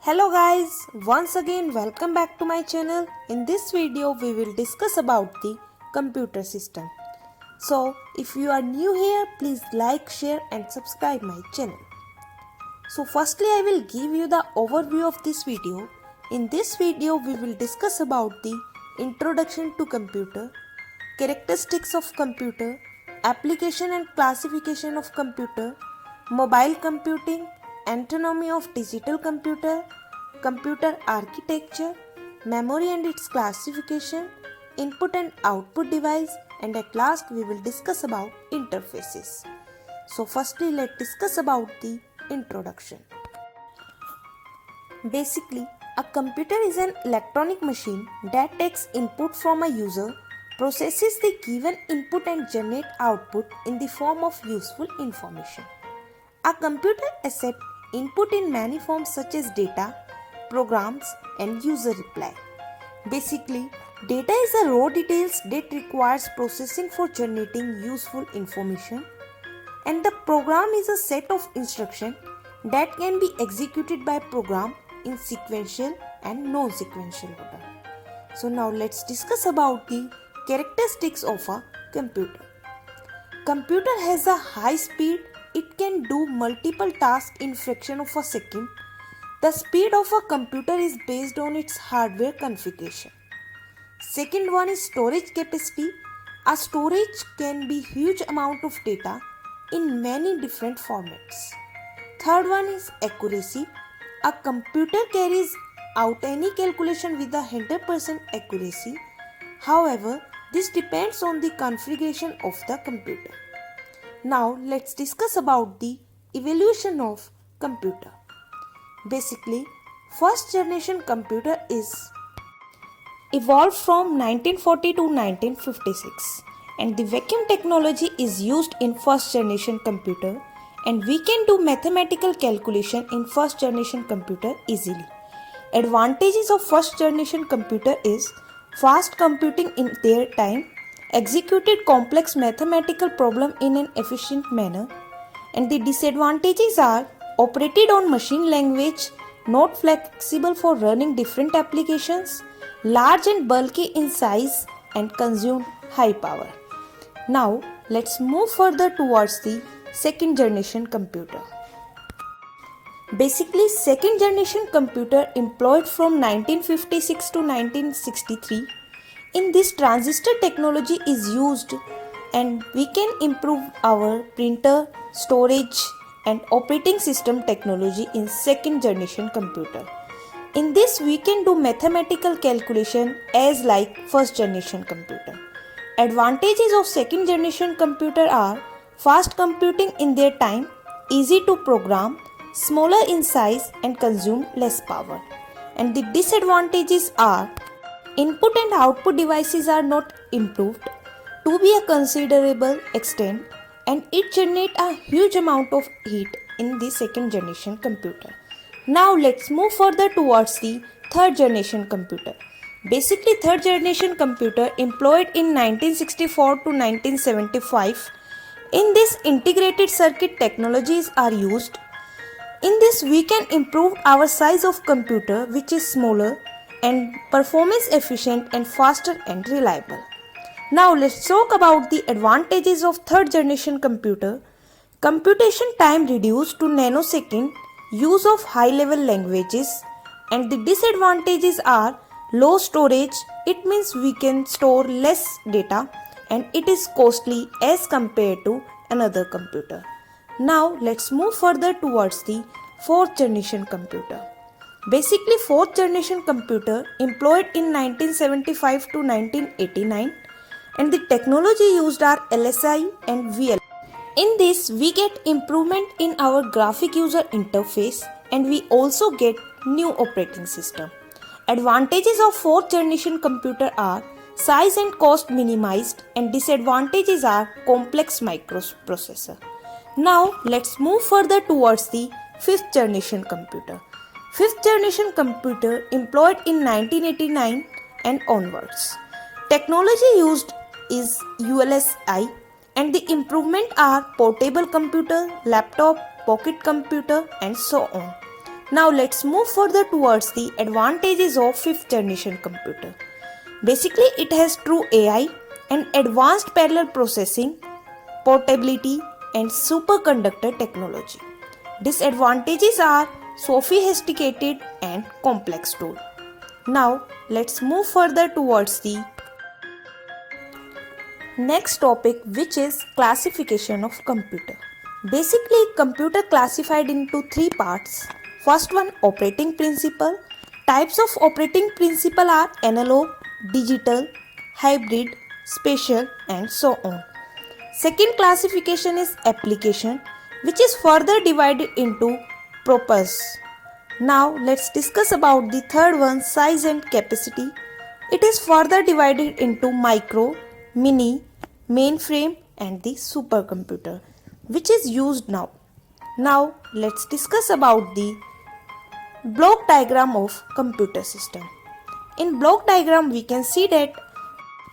Hello guys, once again welcome back to my channel. In this video we will discuss about the computer system. So if you are new here, please like, share and subscribe my channel. So firstly I will give you the overview of this video. In this video we will discuss about the introduction to computer, characteristics of computer, application and classification of computer, mobile computing, anatomy of digital computer, computer architecture, memory and its classification, input and output device, and at last we will discuss about interfaces. So firstly let's discuss about the introduction. Basically, a computer is an electronic machine that takes input from a user, processes the given input and generate output in the form of useful information. A computer accepts input in many forms such as data, programs and user reply. Basically, data is the raw details that requires processing for generating useful information, and the program is a set of instructions that can be executed by program in sequential and non-sequential order. So now let's discuss about the characteristics of a computer. Computer has a high speed. It can do multiple tasks in fraction of a second. The speed of a computer is based on its hardware configuration. Second one is storage capacity. A storage can be huge amount of data in many different formats. Third one is accuracy. A computer carries out any calculation with 100% accuracy. However, this depends on the configuration of the computer. Now let's discuss about the evolution of computer. Basically, first generation computer is evolved from 1940 to 1956, and the vacuum technology is used in first generation computer, and we can do mathematical calculation in first generation computer easily. Advantages of first generation computer is fast computing in their time, executed complex mathematical problem in an efficient manner, and the disadvantages are operated on machine language, not flexible for running different applications, large and bulky in size and consume high power. Now let's move further towards the second generation computer. Basically, second generation computer employed from 1956 to 1963. In this, transistor technology is used and we can improve our printer, storage and operating system technology in second generation computer. In this, we can do mathematical calculation as like first generation computer. Advantages of second generation computer are fast computing in their time, easy to program, smaller in size and consume less power. And the disadvantages are input and output devices are not improved to be a considerable extent, and it generates a huge amount of heat in the second generation computer. Now let's move further towards the third generation computer. Basically, third generation computer employed in 1964 to 1975. In this, integrated circuit technologies are used. In this, we can improve our size of computer, which is smaller and performance efficient and faster and reliable. Now let's talk about the advantages of third generation computer. Computation time reduced to nanosecond, use of high level languages, and the disadvantages are low storage. It means we can store less data and it is costly as compared to another computer. Now let's move further towards the fourth generation computer. Basically, fourth generation computer employed in 1975 to 1989, and the technology used are LSI and VLSI. In this, we get improvement in our graphic user interface and we also get new operating system. Advantages of fourth generation computer are size and cost minimized, and disadvantages are complex microprocessor. Now let's move further towards the fifth generation computer. Fifth generation computer employed in 1989 and onwards. Technology used is ULSI, and the improvement are portable computer, laptop, pocket computer and so on. Now let's move further towards the advantages of 5th generation computer. Basically, it has true AI and advanced parallel processing, portability, and superconductor technology. Disadvantages are sophisticated and complex tool. Now let's move further towards the next topic, which is classification of computer. Basically, computer classified into three parts. First one, operating principle. Types of operating principle are analog, digital, hybrid, spatial, and so on. Second classification is application, which is further divided into purpose. Now let's discuss about the third one, size and capacity. It is further divided into micro, mini, mainframe, and the supercomputer, which is used now. Now let's discuss about the block diagram of computer system. In block diagram we can see that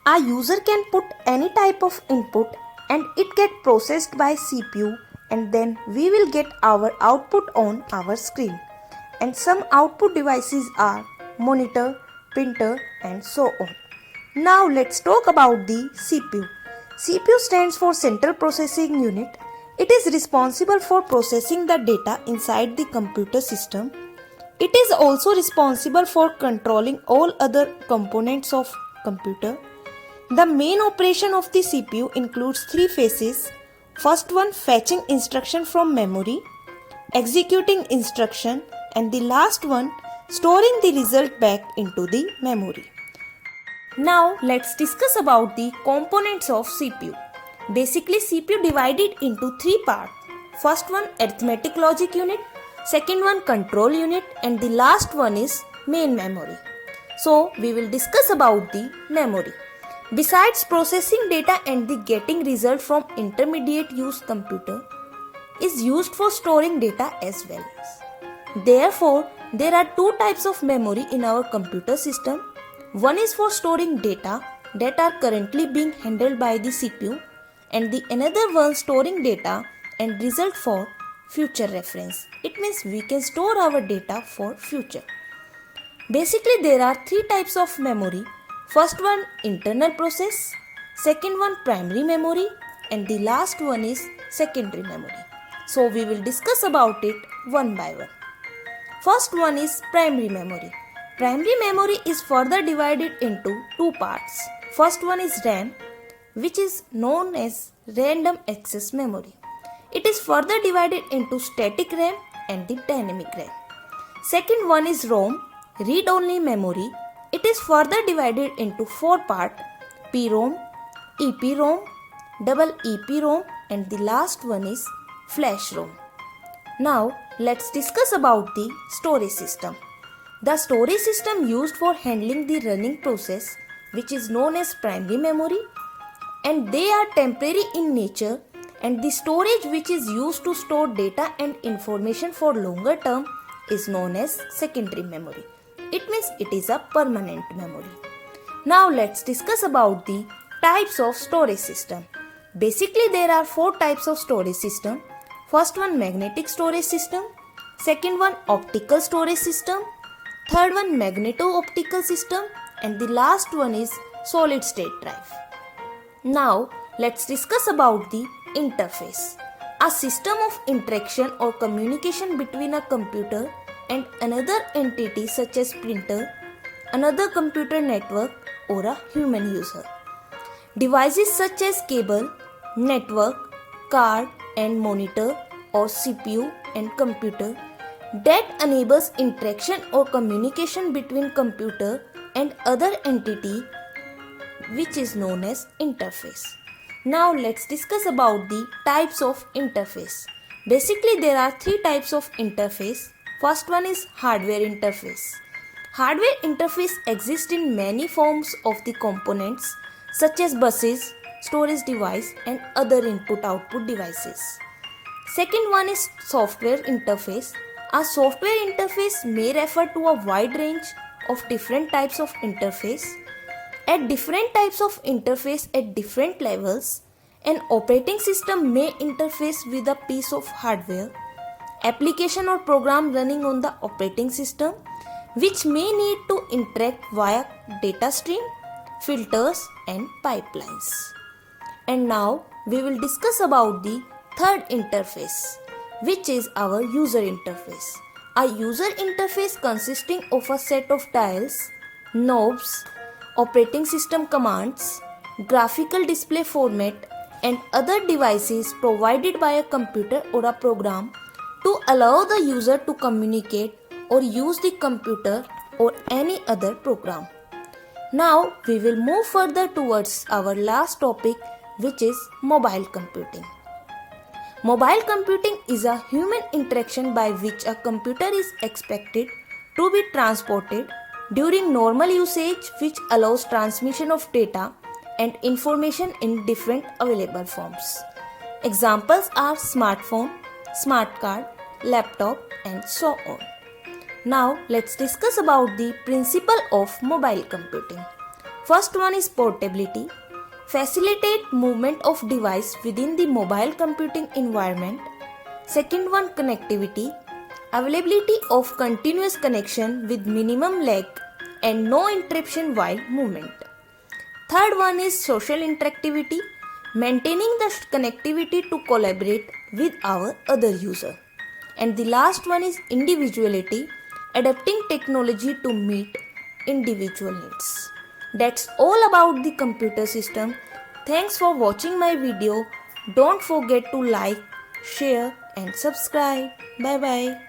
a user can put any type of input and it get processed by CPU, and then we will get our output on our screen. And some output devices are monitor, printer, and so on. Now let's talk about the CPU. CPU stands for Central Processing Unit. It is responsible for processing the data inside the computer system. It is also responsible for controlling all other components of computer. The main operation of the CPU includes three phases. First one, fetching instruction from memory, executing instruction, and the last one, storing the result back into the memory. Now let's discuss about the components of CPU. Basically, CPU divided into three parts. First one, arithmetic logic unit, second one, control unit, and the last one is main memory. So we will discuss about the memory. Besides processing data and the getting result from intermediate use, computer is used for storing data as well. Therefore, there are two types of memory in our computer system. One is for storing data that are currently being handled by the CPU, and the another one storing data and result for future reference. It means we can store our data for future. Basically, there are three types of memory. First one, internal process, second one, primary memory, and the last one is secondary memory. So we will discuss about it one by one. First one is primary memory. Primary memory is further divided into two parts. First one is RAM, which is known as random access memory. It is further divided into static RAM and the dynamic RAM. Second one is ROM, read-only memory. It is further divided into four parts: PROM, EPROM, double EPROM, and the last one is flash ROM. Now let's discuss about the storage system. The storage system used for handling the running process, which is known as primary memory, and they are temporary in nature, and the storage which is used to store data and information for longer term is known as secondary memory. It means it is a permanent memory. Now let's discuss about the types of storage system. Basically, there are four types of storage system. First one, magnetic storage system. Second one, optical storage system. Third one, magneto-optical system. And the last one is solid state drive. Now let's discuss about the interface. A system of interaction or communication between a computer and another entity such as printer, another computer network, or a human user. Devices such as cable, network, card and monitor, or CPU and computer that enables interaction or communication between computer and other entity, which is known as interface. Now let's discuss about the types of interface. Basically, there are three types of interface. First one is hardware interface. Hardware interface exists in many forms of the components such as buses, storage device, and other input-output devices. Second one is software interface. A software interface may refer to a wide range of different types of interface. At different types of interface at different levels, an operating system may interface with a piece of hardware. application or program running on the operating system which may need to interact via data stream, filters and pipelines. And now we will discuss about the third interface, which is our user interface. A user interface consisting of a set of dials, knobs, operating system commands, graphical display format and other devices provided by a computer or a program to allow the user to communicate or use the computer or any other program. Now we will move further towards our last topic, which is mobile computing. Mobile computing is a human interaction by which a computer is expected to be transported during normal usage, which allows transmission of data and information in different available forms. Examples are smartphone, smart card, laptop and so on. Now let's discuss about the principle of mobile computing. First one is portability. Facilitate movement of device within the mobile computing environment. Second one, connectivity. Availability of continuous connection with minimum lag and no interruption while movement. Third one is social interactivity. Maintaining the connectivity to collaborate with our other user. And the last one is individuality. Adapting technology to meet individual needs. That's all about the computer system. Thanks for watching my video. Don't forget to like, share and subscribe. Bye bye.